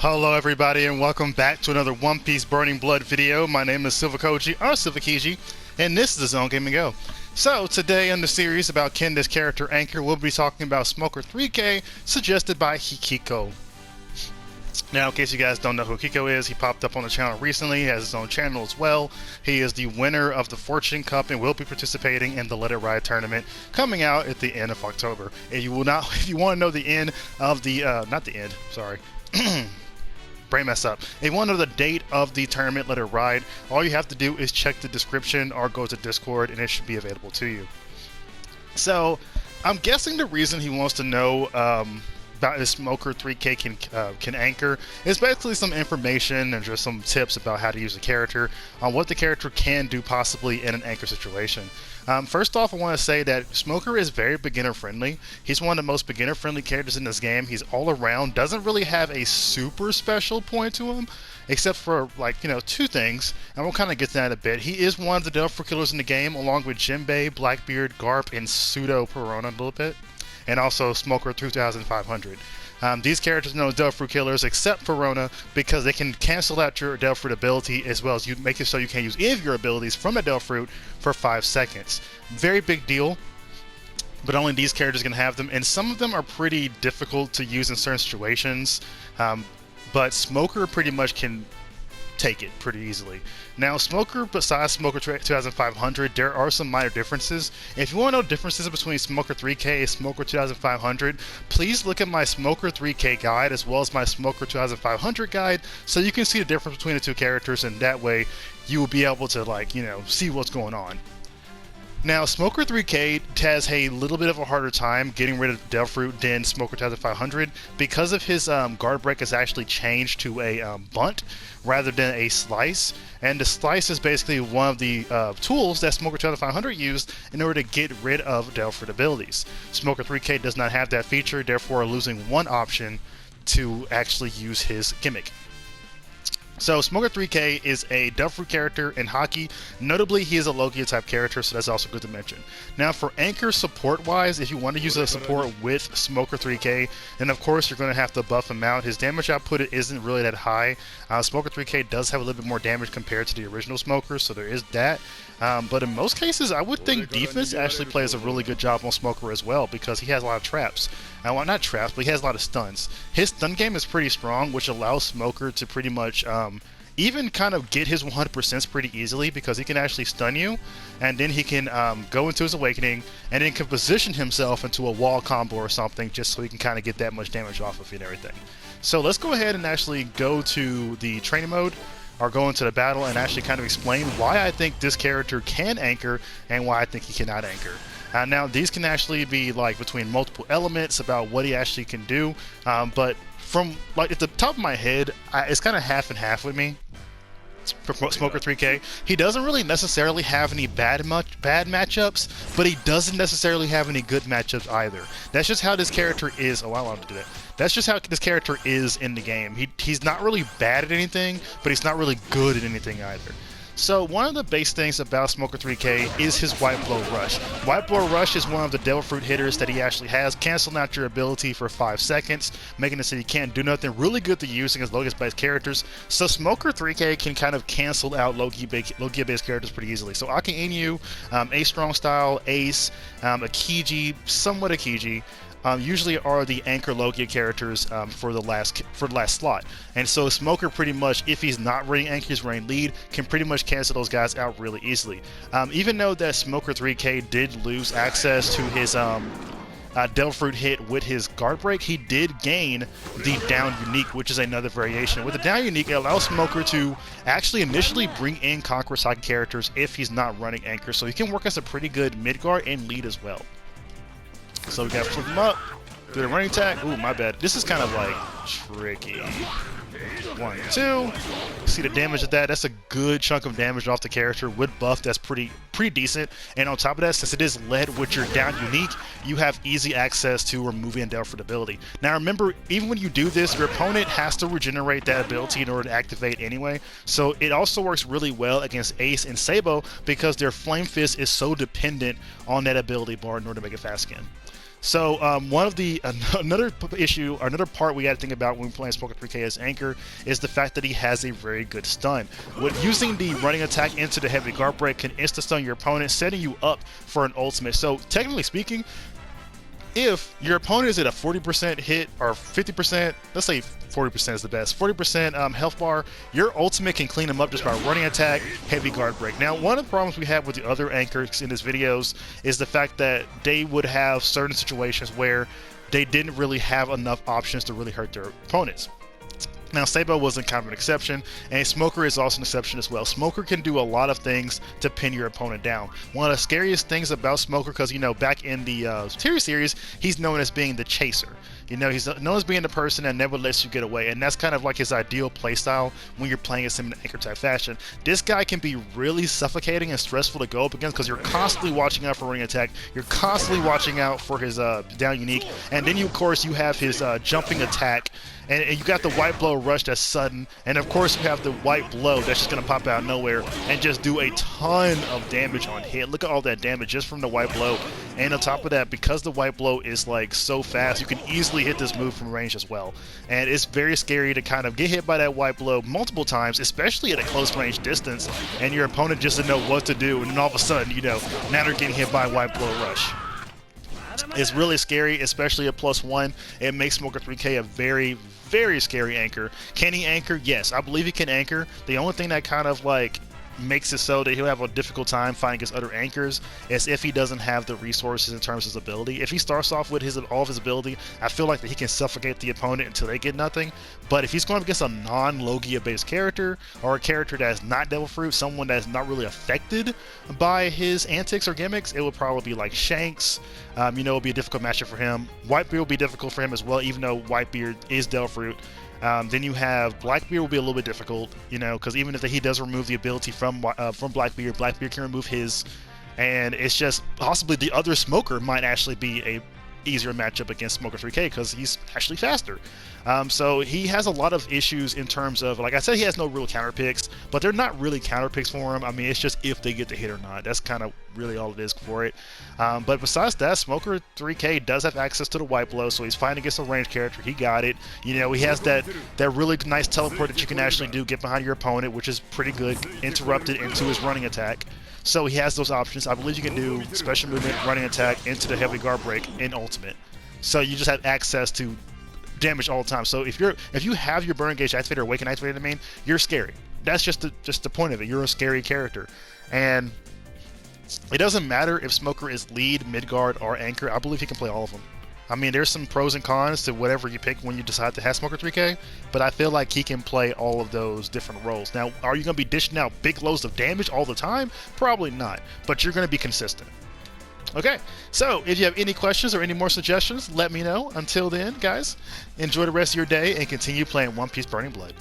Hello everybody and welcome back to another One Piece Burning Blood video. My name is Silvokiji, and this is the Zone Gaming Go. So today in the series about Kenda's character Anchor, we'll be talking about Smoker 3K, suggested by Hikiko. Now, in case you guys don't know who Hikiko is, he popped up on the channel recently. He has his own channel as well. He is the winner of the Fortune Cup and will be participating in the Let It Ride tournament coming out at the end of October. If you want to know the end of the, not the end, sorry. Brain mess up. If you want to know the date of the tournament, Let It Ride, all you have to do is check the description or go to Discord and it should be available to you. So, I'm guessing the reason he wants to know about his Smoker 3K can anchor is basically some information and just some tips about how to use the character, on what the character can do possibly in an anchor situation. First off, I want to say that Smoker is very beginner friendly. He's one of the most beginner friendly characters in this game. He's all around, doesn't really have a super special point to him, except for, like, two things, and we'll kind of get to that in a bit. He is one of the Delphi killers in the game, along with Jinbei, Blackbeard, Garp, and Pseudo Perona a little bit, and also Smoker 3500. These characters are known as Delphi killers, except Perona, because they can cancel out your Delphi ability, as well as you make it so you can't use any of your abilities from a Delphi for 5 seconds. Very big deal, but only these characters can have them, and some of them are pretty difficult to use in certain situations, but Smoker pretty much can take it pretty easily. Now, Smoker, besides Smoker 2500, there are some minor differences. If you want to know differences between Smoker 3K and Smoker 2500, please look at my Smoker 3K guide as well as my Smoker 2500 guide, so you can see the difference between the two characters, and that way you will be able to, like, see what's going on. Now, Smoker 3K has a little bit of a harder time getting rid of Delphi than Smoker 2500 because of his guard break is actually changed to a bunt rather than a slice, and the slice is basically one of the tools that Smoker 2500 used in order to get rid of Delphi abilities. Smoker 3K does not have that feature, therefore losing one option to actually use his gimmick. So, Smoker 3K is a Delphi character in hockey. Notably, he is a Logia type character, so that's also good to mention. Now, for anchor support-wise, if you want to use a support with Smoker 3K, then of course you're going to have to buff him out. His damage output isn't really that high. Smoker 3K does have a little bit more damage compared to the original Smoker, so there is that. But in most cases, I would think defense actually plays a really good job on Smoker as well, because he has a lot of traps. Well, not traps, but he has a lot of stuns. His stun game is pretty strong, which allows Smoker to pretty much even kind of get his 100% pretty easily, because he can actually stun you, and then he can go into his awakening, and then can position himself into a wall combo or something, just so he can kind of get that much damage off of you and everything. So let's go ahead and actually go to the training mode, or go into the battle, and actually kind of explain why I think this character can anchor and why I think he cannot anchor. Now, these can actually be like between multiple elements about what he actually can do, but from like at the top of my head, it's kind of half and half with me. For Smoker 3K, he doesn't really necessarily have any bad matchups, but he doesn't necessarily have any good matchups either. That's just how this character is. Oh, I wanted to do that. That's just how this character is in the game. He's not really bad at anything, but he's not really good at anything either. So one of the base things about Smoker 3K is his White Blow Rush. White Blow Rush is one of the Devil Fruit hitters that he actually has, canceling out your ability for 5 seconds, making it so you can't do nothing. Really good to use against Logia-based characters. So Smoker 3K can kind of cancel out Logia-based characters pretty easily. So Aka Inu, Ace Strong Style, Ace, Akiji, somewhat Akiji, usually are the anchor Logia characters for the last slot. And so Smoker pretty much, if he's not running anchor, he's running lead, can pretty much cancel those guys out really easily. Even though that Smoker 3K did lose access to his Devil Fruit hit with his guard break, he did gain the down unique, which is another variation. With the down unique, it allows Smoker to actually initially bring in Conqueror Side characters if he's not running anchor, so he can work as a pretty good mid guard and lead as well. So we got to flip him up, do the running attack. Ooh, my bad. This is kind of like tricky. 1, 2. See the damage of that? That's a good chunk of damage off the character with buff. That's pretty decent. And on top of that, since it is led with your down unique, you have easy access to removing Delphi ability. Now remember, even when you do this, your opponent has to regenerate that ability in order to activate anyway. So it also works really well against Ace and Sabo because their Flame Fist is so dependent on that ability bar in order to make it fast again. So one of the another issue, or another part we got to think about when we're playing Smoker 3K as Anchor is the fact that he has a very good stun. With using the running attack into the heavy guard break can insta stun your opponent, setting you up for an ultimate. So technically speaking, if your opponent is at a 40% hit or 50%, let's say 40% is the best, 40% health bar, your ultimate can clean them up just by running attack, heavy guard break. Now, one of the problems we have with the other anchors in his videos is the fact that they would have certain situations where they didn't really have enough options to really hurt their opponents. Now, Silvo wasn't kind of an exception, and Smoker is also an exception as well. Smoker can do a lot of things to pin your opponent down. One of the scariest things about Smoker, because, you know, back in the Terry series, he's known as being the chaser. You know, he's known as being the person that never lets you get away, and that's kind of like his ideal playstyle when you're playing as him in an anchor type fashion. This guy can be really suffocating and stressful to go up against because you're constantly watching out for running attack, you're constantly watching out for his down unique, and then of course you have his jumping attack, and you got the white blow rush that's sudden, and of course you have the white blow that's just going to pop out of nowhere and just do a ton of damage on hit. Look at all that damage just from the white blow, and on top of that, because the white blow is like so fast, you can easily hit this move from range as well, and it's very scary to kind of get hit by that white blow multiple times, especially at a close range distance, and your opponent just doesn't know what to do, and then all of a sudden, you know, now they're getting hit by a white blow rush. It's really scary, especially at +1. It makes Smoker 3K a very, very scary anchor. Can he anchor? Yes, I believe he can anchor. The only thing that kind of like makes it so that he'll have a difficult time finding his other anchors is if he doesn't have the resources in terms of his ability. If he starts off with all of his ability, I feel like that he can suffocate the opponent until they get nothing. But if he's going up against a non-Logia based character, or a character that's not Devil Fruit, someone that's not really affected by his antics or gimmicks, it would probably be like Shanks. You know, it'll be a difficult matchup for him. Whitebeard will be difficult for him as well, even though Whitebeard is Devil Fruit. Then you have Blackbeard will be a little bit difficult, you know, because even if he does remove the ability from Blackbeard, Blackbeard can remove his, and it's just possibly the other Smoker might actually be a easier matchup against Smoker 3K because he's actually faster. So he has a lot of issues in terms of, like I said, he has no real counter picks, but they're not really counter picks for him. I mean, it's just if they get the hit or not. That's kind of really all it is for it. But besides that, Smoker 3K does have access to the white blow, so he's fighting against a ranged character. He got it. You know, he has that really nice teleport that you can actually do, get behind your opponent, which is pretty good, interrupted into his running attack. So he has those options. I believe you can do special movement, running attack, into the heavy guard break, and ultimate. So you just have access to damage all the time. So if you have your burn gauge activated or awaken activated, I mean, you're scary. That's just the point of it. You're a scary character, and it doesn't matter if Smoker is lead, mid guard, or anchor. I believe he can play all of them. I mean, there's some pros and cons to whatever you pick when you decide to have Smoker 3K, but I feel like he can play all of those different roles. Now, are you going to be dishing out big loads of damage all the time? Probably not, but you're going to be consistent. Okay, so if you have any questions or any more suggestions, let me know. Until then, guys, enjoy the rest of your day and continue playing One Piece Burning Blood.